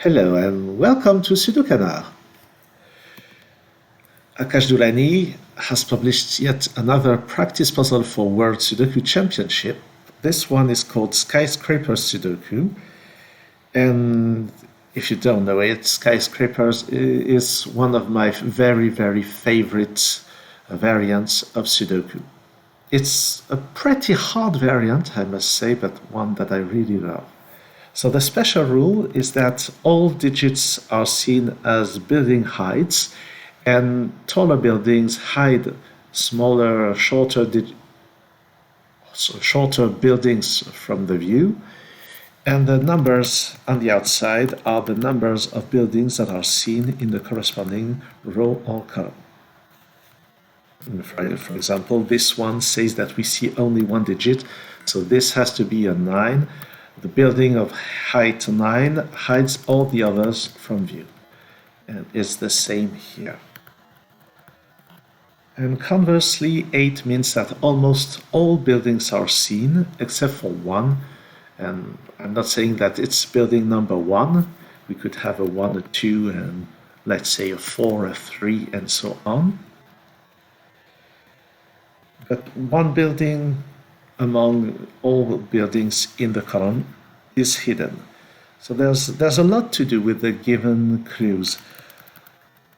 Hello and welcome to SudoKanard. Akash Doulani has published yet another practice puzzle for World Sudoku Championship. This one is called Skyscrapers Sudoku. And if you don't know it, Skyscrapers is one of my very favorite variants of Sudoku. It's a pretty hard variant, I must say, but one that I really love. So the special rule is that all digits are seen as building heights, and taller buildings hide smaller, shorter buildings from the view, and the numbers on the outside are the numbers of buildings that are seen in the corresponding row or column. For example, this one says that we see only one digit, so this has to be a 9. The building of height 9 hides all the others from view. And it's the same here. And conversely, 8 means that almost all buildings are seen except for one. And I'm not saying that it's building number 1. We could have a 1, a 2, and let's say a 4, a 3, and so on. But one building among all buildings in the column is hidden. So there's a lot to do with the given clues.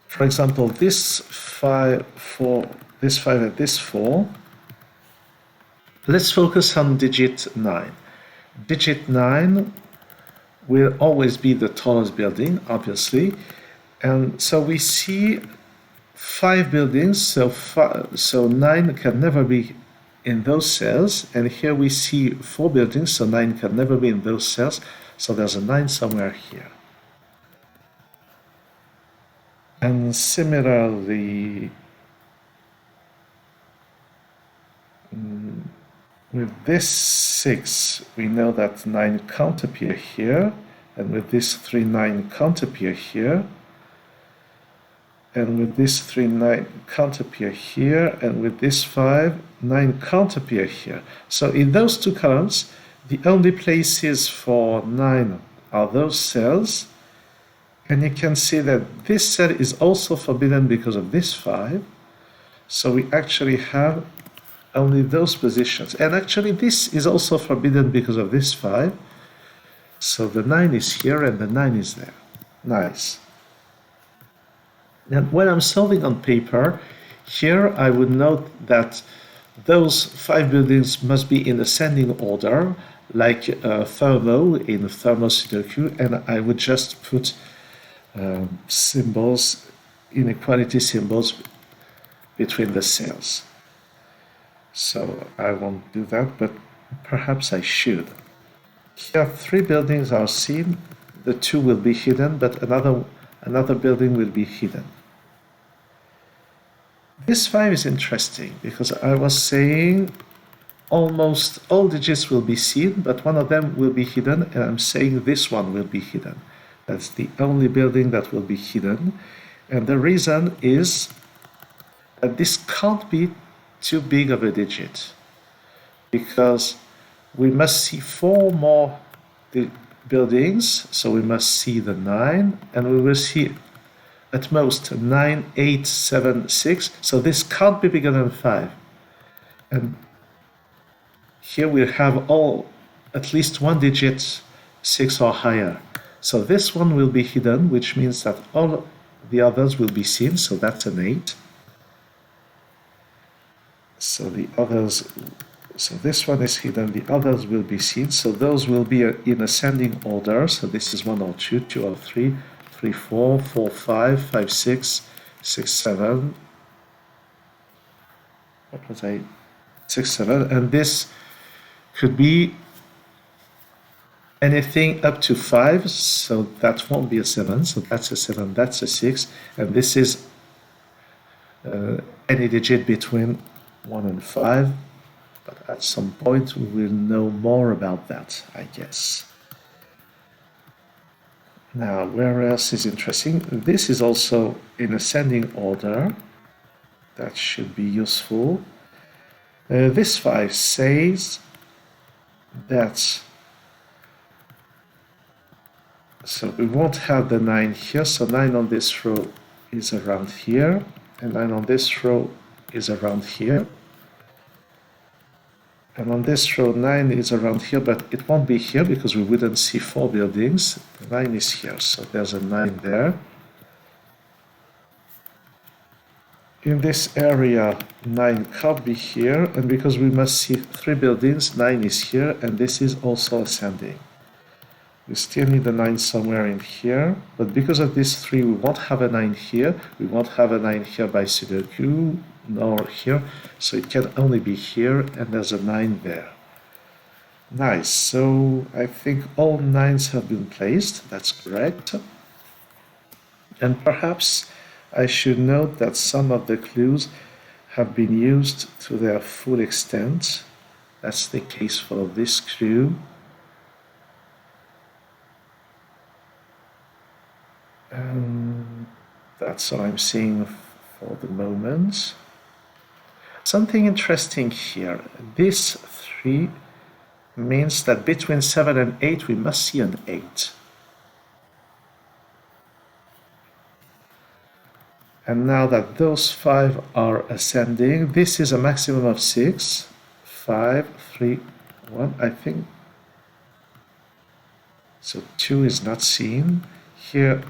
For example, this 5, 4, this 5 and this 4. Let's focus on digit 9. Digit 9 will always be the tallest building, obviously. And so we see 5 buildings, so 9 can never be in those cells, and here we see 4 buildings, so 9 can never be in those cells, so there's a 9 somewhere here. And similarly, with this 6, we know that 9 can't appear here, and with this 3, 9 can't appear here. And with this 3, 9 can't appear here, and with this 5, 9 can't appear here. So in those two columns, the only places for 9 are those cells, and you can see that this cell is also forbidden because of this 5. So we actually have only those positions. And actually this is also forbidden because of this 5. So the 9 is here and the 9 is there. Nice. And when I'm solving on paper, here I would note that those 5 buildings must be in ascending order, like thermo in thermo Sudoku, and I would just put symbols, inequality symbols between the cells. So I won't do that, but perhaps I should. Here 3 buildings are seen, the 2 will be hidden, but another building will be hidden. This 5 is interesting because I was saying almost all digits will be seen, but one of them will be hidden, and I'm saying this one will be hidden. That's the only building that will be hidden. And the reason is that this can't be too big of a digit because we must see 4 more buildings, so we must see the 9, and we will see at most 9, 8, 7, 6, so this can't be bigger than 5. And here we have at least one digit 6 or higher. So this one will be hidden, which means that all the others will be seen, so that's an 8. So this one is hidden, the others will be seen, so those will be in ascending order, so this is 1 or 2, 2 or 3, 3, 4, 4, 5, 5, 6, 6, 7. What was I? 6, 7. And this could be anything up to 5, so that won't be a 7. So that's a 7, that's a 6. And this is any digit between 1 and 5. But at some point we will know more about that, I guess. Now, where else is interesting? This is also in ascending order. That should be useful. This 5 says that So we won't have the 9 here, so 9 on this row is around here, and 9 on this row is around here. And on this row, 9 is around here, but it won't be here because we wouldn't see 4 buildings. 9 is here, so there's a 9 there. In this area, 9 can't be here, and because we must see 3 buildings, 9 is here, and this is also ascending. We still need a 9 somewhere in here, but because of this 3, we won't have a 9 here, we won't have a 9 here by Sudoku, nor here, so it can only be here, and there's a 9 there. Nice, so I think all 9s have been placed, that's correct. And perhaps I should note that some of the clues have been used to their full extent. That's the case for this clue. That's all I'm seeing for the moment. Something interesting here. This 3 means that between 7 and 8 we must see an 8. And now that those 5 are ascending, this is a maximum of 6. 5, 3, 1, I think. So 2 is not seen. Here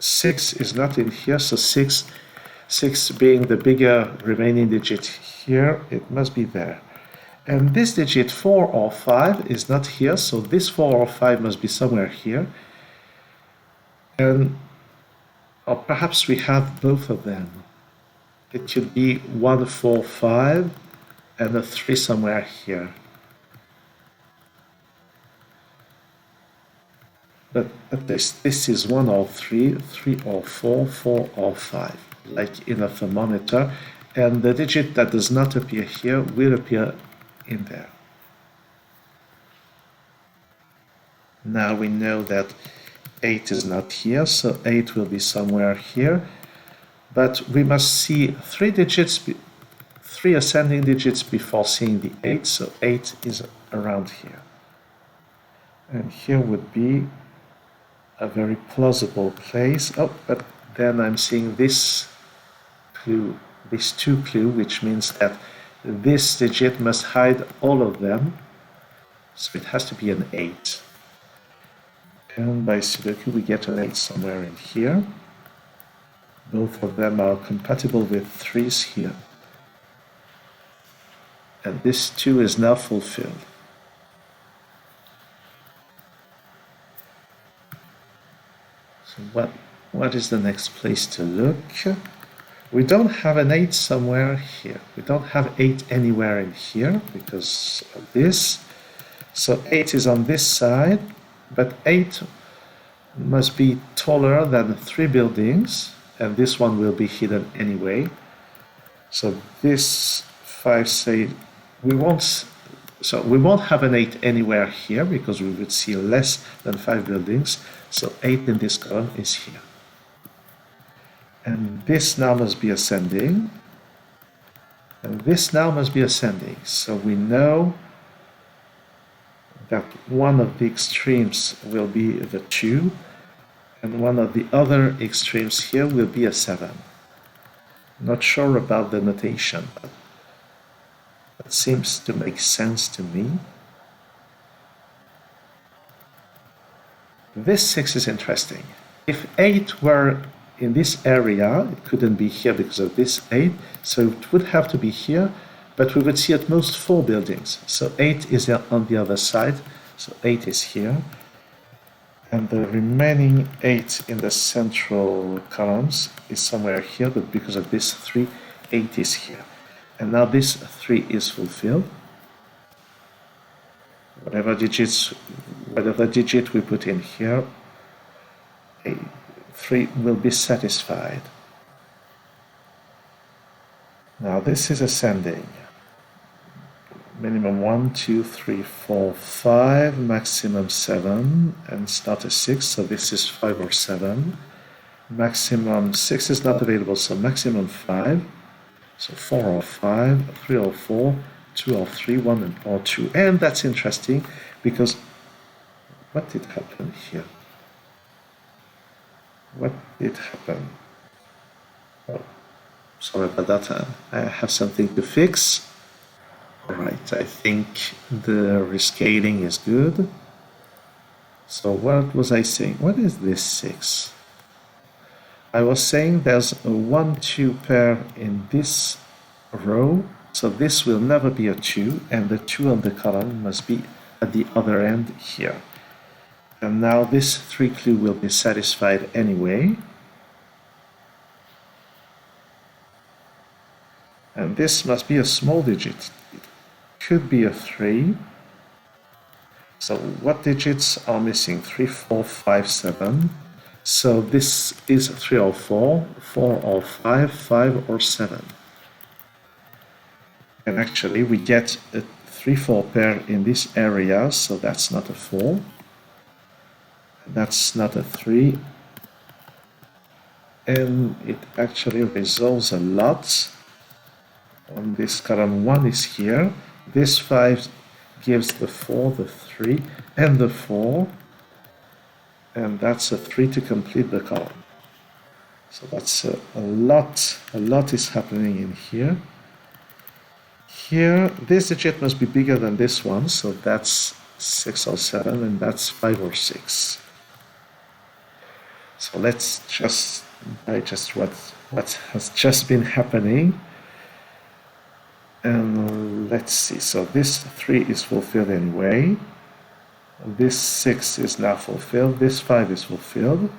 6 is not in here, so 6 being the bigger remaining digit here, it must be there. And this digit 4 or 5 is not here, so this 4 or 5 must be somewhere here. And or perhaps we have both of them. It could be 1, 4, 5 and a 3 somewhere here. But this is 1 or 3, 3 or 4, 4 or 5, like in a thermometer, and the digit that does not appear here will appear in there. Now we know that 8 is not here, so 8 will be somewhere here, but we must see 3 ascending digits before seeing the 8, so 8 is around here. And here would be a very plausible place. Oh, but then I'm seeing this clue, this 2 clue, which means that this digit must hide all of them. So it has to be an 8. And by Sudoku we get an 8 somewhere in here. Both of them are compatible with 3s here. And this 2 is now fulfilled. What is the next place to look? We don't have an 8 somewhere here. We don't have 8 anywhere in here because of this. So 8 is on this side, but 8 must be taller than 3 buildings, and this one will be hidden anyway. So this 5 say we won't have an 8 anywhere here because we would see less than 5 buildings. So 8 in this column is here. And this now must be ascending. And this now must be ascending. So we know that one of the extremes will be the 2, and one of the other extremes here will be a 7. Not sure about the notation, but that seems to make sense to me. This 6 is interesting. If 8 were in this area, it couldn't be here because of this 8, so it would have to be here, but we would see at most 4 buildings. So 8 is on the other side, so 8 is here. And the remaining 8 in the central columns is somewhere here, but because of this 3, 8 is here. And now this 3 is fulfilled. Whatever digit we put in here, 3 will be satisfied. Now this is ascending. Minimum 1, 2, 3, 4, 5, maximum 7, and start a 6, so this is 5 or 7. Maximum 6 is not available, so maximum 5. So 4 or 5, 3 or 4, 2 or 3, 1 or 2. And that's interesting because what did happen here? What did happen? Oh, sorry about that. I have something to fix. Alright, I think the rescaling is good. So what was I saying? What is this 6? I was saying there's a 1-2 pair in this row, so this will never be a 2, and the 2 on the column must be at the other end here. And now this 3 clue will be satisfied anyway. And this must be a small digit. It could be a 3. So what digits are missing? 3, 4, 5, 7. So this is 3 or 4, 4 or 5, 5 or 7. And actually we get a 3-4 pair in this area, so that's not a 4. That's not a 3. And it actually resolves a lot. On this column 1 is here. This 5 gives the 4, the 3, and the 4. And that's a 3 to complete the column. So that's a lot is happening in here. Here, this digit must be bigger than this one, so that's 6 or 7, and that's 5 or 6. So let's just digest what has just been happening. And let's see, so this 3 is fulfilled anyway. This 6 is now fulfilled, this 5 is fulfilled.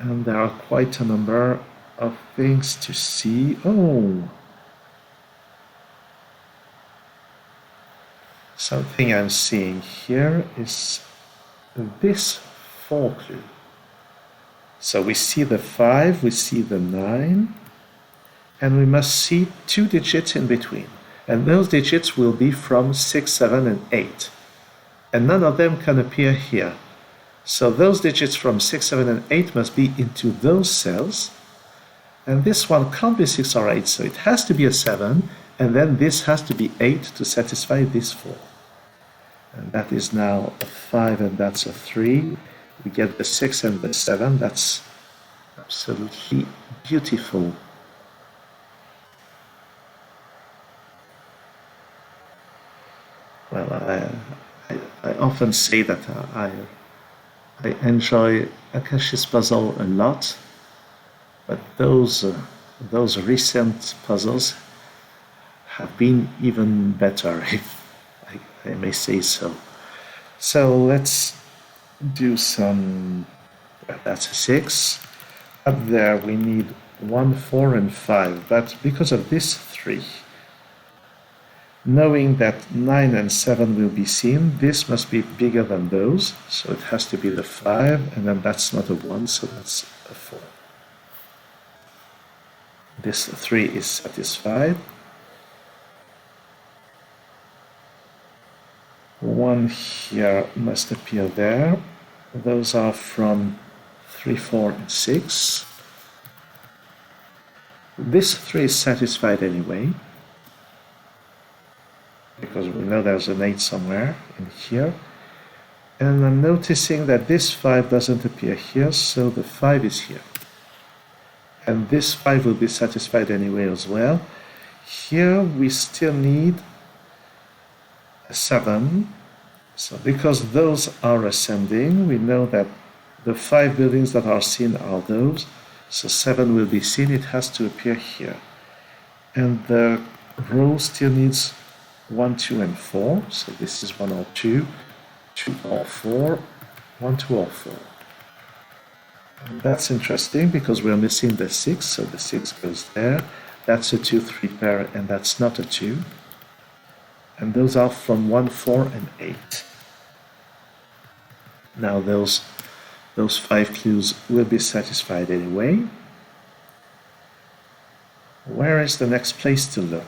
And there are quite a number of things to see. Oh! Something I'm seeing here is this 4 clue. So we see the 5, we see the 9, and we must see 2 digits in between. And those digits will be from 6, 7, and 8. And none of them can appear here. So those digits from 6, 7, and 8 must be into those cells. And this one can't be 6 or 8, so it has to be a 7. And then this has to be 8 to satisfy this 4. And that is now a 5, and that's a 3. We get the 6 and the 7. That's absolutely beautiful. Well, I often say that I enjoy Akash's puzzle a lot, but those recent puzzles have been even better, if I may say so. So let's do some. Well, that's a 6. Up there we need 1, 4, and 5, but because of this 3. Knowing that 9 and 7 will be seen, this must be bigger than those, so it has to be the 5, and then that's not a 1, so that's a 4. This 3 is satisfied. 1 here must appear there. Those are from 3, 4, and 6. This 3 is satisfied anyway, because we know there's an 8 somewhere in here. And I'm noticing that this 5 doesn't appear here, so the 5 is here. And this 5 will be satisfied anyway as well. Here we still need a 7. So because those are ascending, we know that the 5 buildings that are seen are those. So 7 will be seen, it has to appear here. And the row still needs 1, 2, and 4. So this is 1 or 2, 2 or 4, 1, 2 or 4. And that's interesting because we're missing the 6, so the 6 goes there. That's a 2, 3 pair, and that's not a 2. And those are from 1, 4, and 8. Now those 5 clues will be satisfied anyway. Where is the next place to look?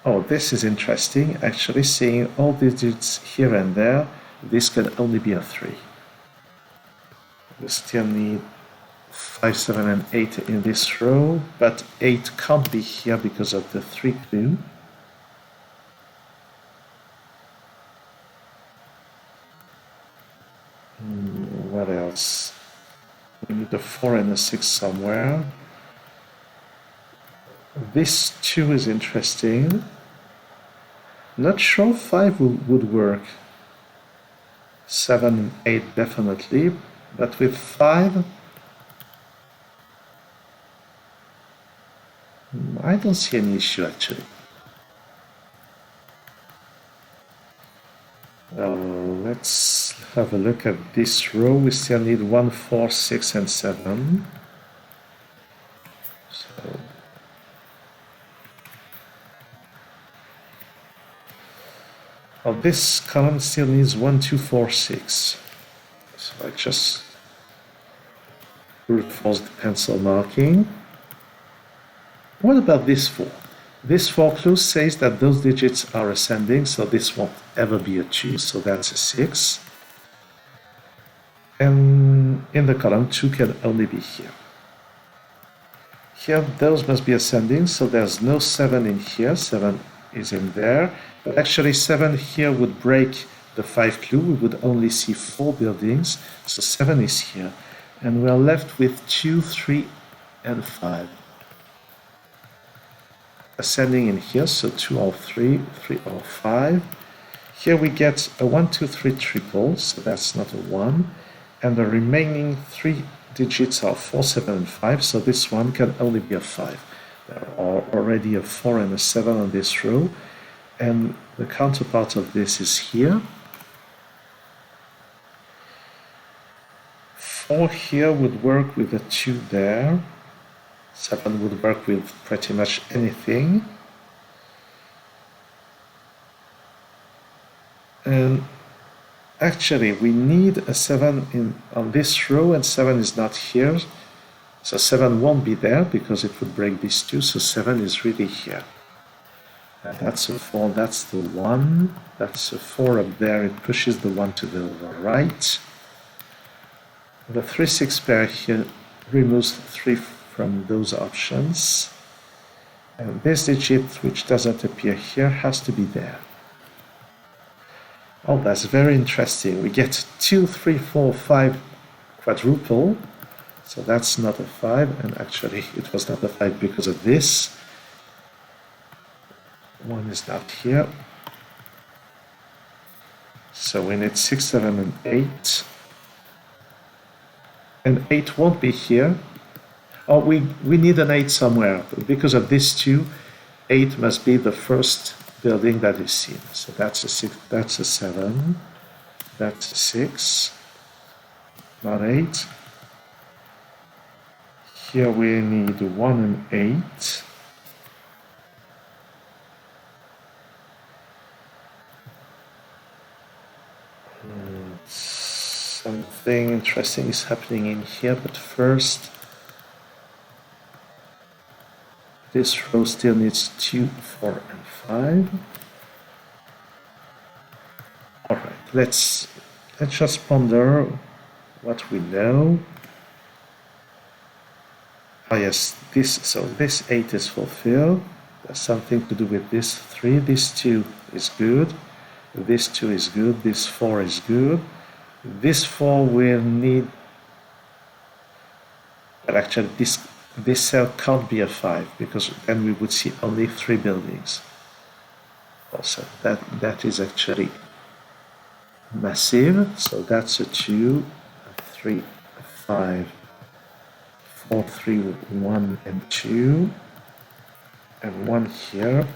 Oh, this is interesting. Actually, seeing all digits here and there, this can only be a 3. We still need 5, 7, and 8 in this row, but 8 can't be here because of the 3 clue. What else? We need a 4 and a 6 somewhere. This 2 is interesting. Not sure 5 would work. 7 and 8 definitely, but with 5, I don't see any issue actually. Let's have a look at this row. We still need 1, 4, 6, and 7. So this column still needs 1, 2, 4, 6. So I just reinforce the pencil marking. What about this 4? This 4 clue says that those digits are ascending, so this won't ever be a 2, so that's a 6. And in the column, 2 can only be here. Here, those must be ascending, so there's no 7 in here. 7 is in there. But actually, 7 here would break the 5 clue. We would only see 4 buildings, so 7 is here. And we're left with 2, 3, and 5. Ascending in here, so 2 or 3, 3 or 5. Here we get a 1, 2, 3 triple, so that's not a 1. And the remaining 3 digits are 4, 7, and 5, so this one can only be a 5. There are already a 4 and a 7 on this row, and the counterpart of this is here. 4 here would work with a 2 there. 7 would work with pretty much anything. And actually, we need a 7 on this row, and 7 is not here. So 7 won't be there because it would break these 2, so 7 is really here. And that's a 4, that's the 1. That's a 4 up there, it pushes the 1 to the right. The 3, 6 pair here removes 3 from those options. And this digit, which doesn't appear here, has to be there. Oh, that's very interesting. We get 2, 3, 4, 5 quadruple. So that's not a 5, and actually it was not a 5 because of this. 1 is not here. So we need 6, 7, and 8. And 8 won't be here. Oh, we need an 8 somewhere. Because of this 2, 8 must be the first building that is seen. So that's a 6, that's a 7, that's a 6, not 8. Here we need 1 and 8. Something interesting is happening in here, but first, this row still needs 2, 4, and 5. All right, let's just ponder what we know. Oh yes, this 8 is fulfilled. There's something to do with this 3. This 2 is good. This 2 is good. This 4 is good. This 4 will need, but actually this cell can't be a 5 because then we would see only 3 buildings. Also, that is actually massive. So that's a 2, a 3, a 5, 4, 3, 1, and 2, and 1 here,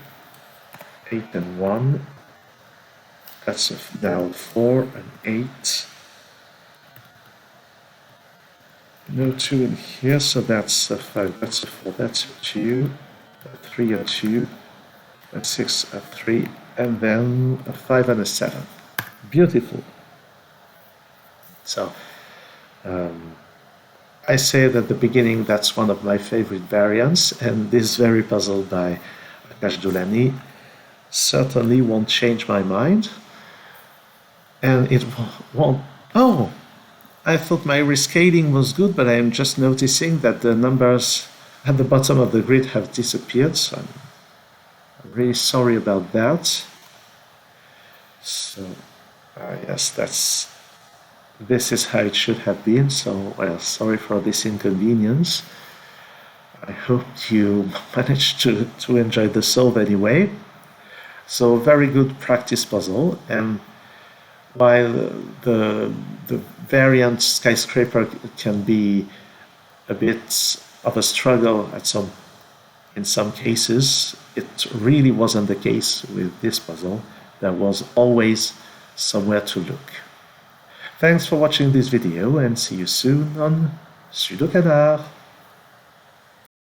8 and 1. That's now 4 and 8. No 2 in here, so that's a 5, that's a 4, that's a 2, a 3, a 2, a 6, a 3, and then a 5 and a 7. Beautiful. So, I say that at the beginning that's one of my favorite variants, and this very puzzle by Akash Doulani certainly won't change my mind. And it won't. Oh, I thought my rescaling was good, but I am just noticing that the numbers at the bottom of the grid have disappeared, so I'm really sorry about that. So, yes, this is how it should have been, so well, sorry for this inconvenience. I hope you managed to enjoy the solve anyway. So very good practice puzzle, and while the variant skyscraper can be a bit of a struggle in some cases, it really wasn't the case with this puzzle. There was always somewhere to look. Thanks for watching this video and see you soon on SudoKanard.